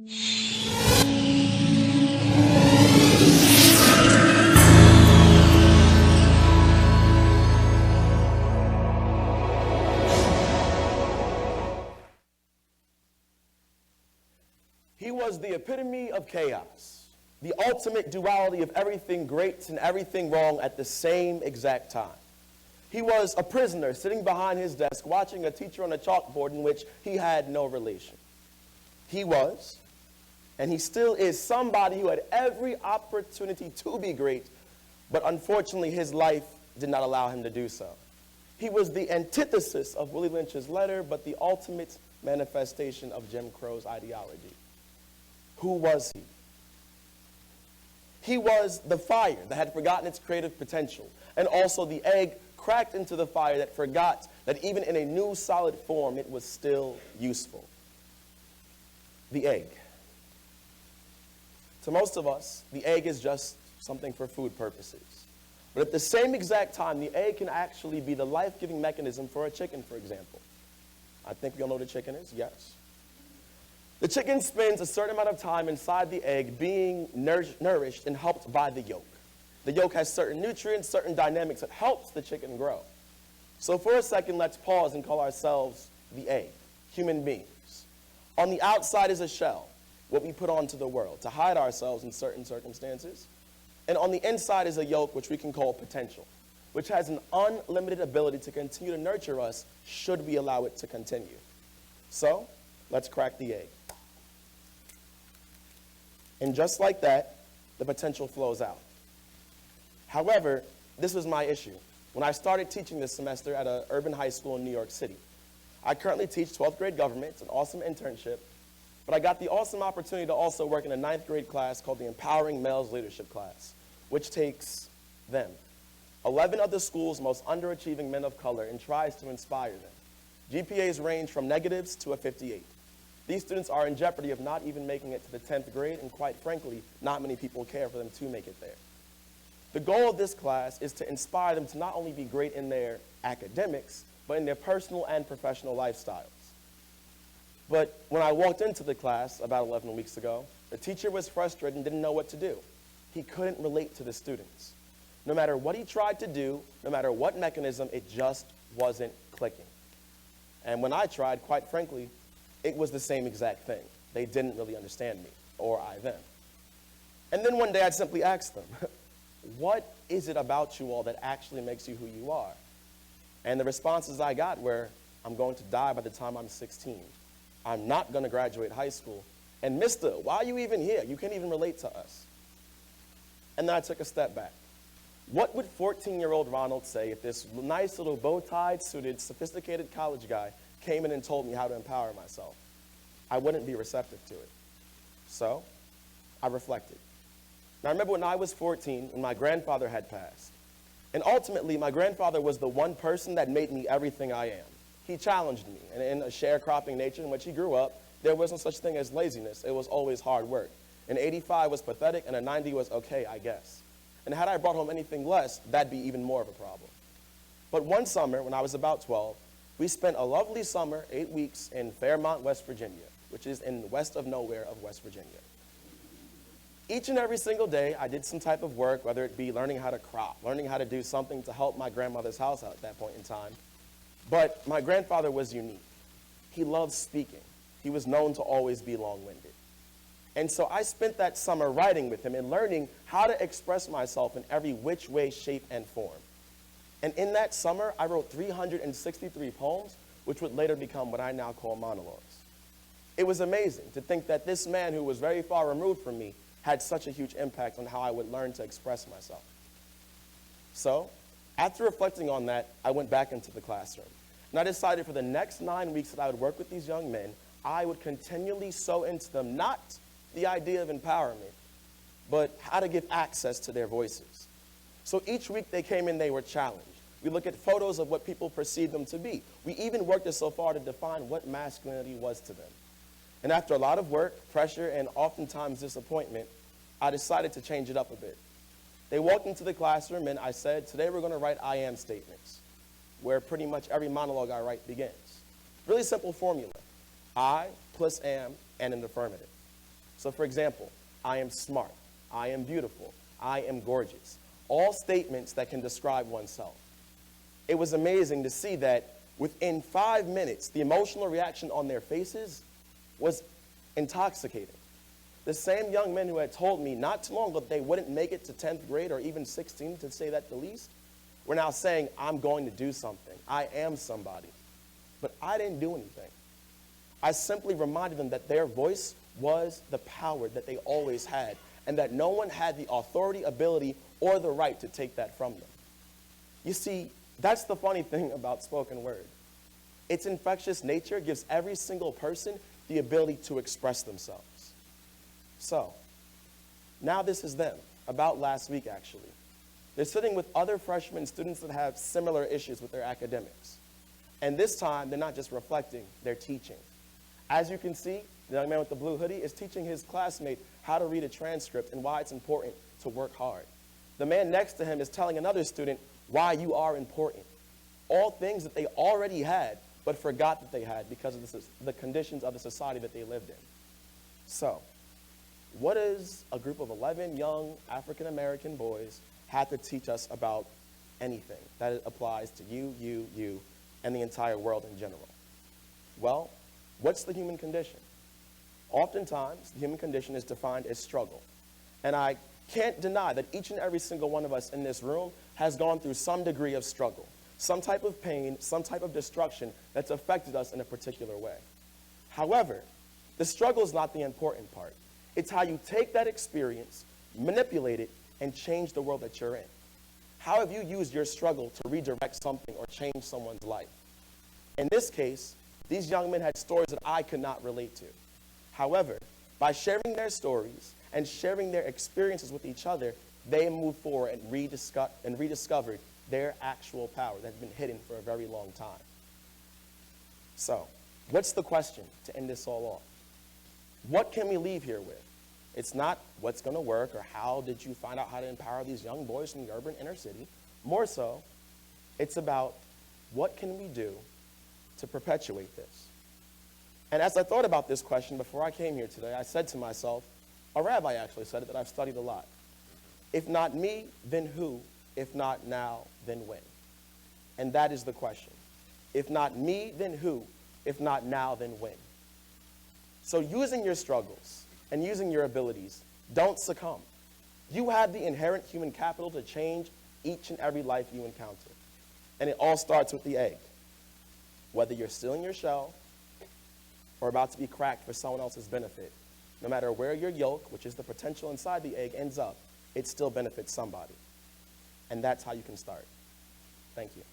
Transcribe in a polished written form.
He was the epitome of chaos, the ultimate duality of everything great and everything wrong at the same exact time. He was a prisoner sitting behind his desk watching a teacher on a chalkboard in which he had no relation. He was, and he still is, somebody who had every opportunity to be great, but unfortunately his life did not allow him to do so. He was the antithesis of Willie Lynch's letter, but the ultimate manifestation of Jim Crow's ideology. Who was he? He was the fire that had forgotten its creative potential, and also the egg cracked into the fire that forgot that even in a new solid form, it was still useful. The egg. To most of us, the egg is just something for food purposes. But at the same exact time, the egg can actually be the life-giving mechanism for a chicken, for example. I think we all know what a chicken is, yes. The chicken spends a certain amount of time inside the egg being nourished and helped by the yolk. The yolk has certain nutrients, certain dynamics that helps the chicken grow. So for a second, let's pause and call ourselves the egg, human beings. On the outside is a shell, what we put onto the world to hide ourselves in certain circumstances. And on the inside is a yolk, which we can call potential, which has an unlimited ability to continue to nurture us should we allow it to continue. So let's crack the egg. And just like that, the potential flows out. However, this was my issue. When I started teaching this semester at an urban high school in New York City, I currently teach 12th grade government. It's an awesome internship. But I got the awesome opportunity to also work in a 9th grade class called the Empowering Males Leadership class, which takes them, 11 of the school's most underachieving men of color, and tries to inspire them. GPAs range from negatives to a 58. These students are in jeopardy of not even making it to the 10th grade, and quite frankly, not many people care for them to make it there. The goal of this class is to inspire them to not only be great in their academics, but in their personal and professional lifestyles. But when I walked into the class about 11 weeks ago, the teacher was frustrated and didn't know what to do. He couldn't relate to the students. No matter what he tried to do, no matter what mechanism, it just wasn't clicking. And when I tried, quite frankly, it was the same exact thing. They didn't really understand me, or I them. And then one day I'd simply ask them, what is it about you all that actually makes you who you are? And the responses I got were, I'm going to die by the time I'm 16. I'm not going to graduate high school. And mister, why are you even here? You can't even relate to us. And then I took a step back. What would 14-year-old Ronald say if this nice little bow-tied, suited, sophisticated college guy came in and told me how to empower myself? I wouldn't be receptive to it. So I reflected. Now I remember when I was 14, when my grandfather had passed. And ultimately, my grandfather was the one person that made me everything I am. He challenged me, and in a sharecropping nature in which he grew up, there wasn't such thing as laziness. It was always hard work. An 85 was pathetic, and a 90 was okay, I guess. And had I brought home anything less, that'd be even more of a problem. But one summer, when I was about 12, we spent a lovely summer, 8 weeks, in Fairmont, West Virginia, which is in west of nowhere of West Virginia. Each and every single day, I did some type of work, whether it be learning how to crop, learning how to do something to help my grandmother's house out at that point in time. But my grandfather was unique. He loved speaking. He was known to always be long-winded. And so I spent that summer writing with him and learning how to express myself in every which way, shape, and form. And in that summer, I wrote 363 poems, which would later become what I now call monologues. It was amazing to think that this man who was very far removed from me had such a huge impact on how I would learn to express myself. So, after reflecting on that, I went back into the classroom. And I decided for the next 9 weeks that I would work with these young men, I would continually sow into them not the idea of empowerment, but how to give access to their voices. So each week they came in, they were challenged. We look at photos of what people perceive them to be. We even worked it so far to define what masculinity was to them. And after a lot of work, pressure, and oftentimes disappointment, I decided to change it up a bit. They walked into the classroom and I said, today we're going to write I am statements, where pretty much every monologue I write begins. Really simple formula. I plus am and an affirmative. So for example, I am smart, I am beautiful, I am gorgeous. All statements that can describe oneself. It was amazing to see that within 5 minutes, the emotional reaction on their faces was intoxicating. The same young men who had told me not too long ago that they wouldn't make it to 10th grade or even 16, to say that the least, were now saying, I'm going to do something. I am somebody. But I didn't do anything. I simply reminded them that their voice was the power that they always had, and that no one had the authority, ability, or the right to take that from them. You see, that's the funny thing about spoken word. Its infectious nature gives every single person the ability to express themselves. So, now this is them, about last week actually. They're sitting with other freshman students that have similar issues with their academics. And this time, they're not just reflecting, they're teaching. As you can see, the young man with the blue hoodie is teaching his classmate how to read a transcript and why it's important to work hard. The man next to him is telling another student why you are important. All things that they already had, but forgot that they had because of the conditions of the society that they lived in. So, what does a group of 11 young African-American boys have to teach us about anything that applies to you, and the entire world in general? Well, what's the human condition? Oftentimes, the human condition is defined as struggle. And I can't deny that each and every single one of us in this room has gone through some degree of struggle, some type of pain, some type of destruction that's affected us in a particular way. However, the struggle is not the important part. It's how you take that experience, manipulate it, and change the world that you're in. How have you used your struggle to redirect something or change someone's life? In this case, these young men had stories that I could not relate to. However, by sharing their stories and sharing their experiences with each other, they moved forward and rediscovered their actual power that had been hidden for a very long time. So, what's the question to end this all off? What can we leave here with? It's not what's going to work or how did you find out how to empower these young boys from the urban inner city. More so, it's about what can we do to perpetuate this? And as I thought about this question before I came here today, I said to myself, a rabbi actually said it that I've studied a lot. If not me, then who? If not now, then when? And that is the question. If not me, then who? If not now, then when? So using your struggles and using your abilities, don't succumb. You have the inherent human capital to change each and every life you encounter. And it all starts with the egg. Whether you're still in your shell or about to be cracked for someone else's benefit, no matter where your yolk, which is the potential inside the egg, ends up, it still benefits somebody. And that's how you can start. Thank you.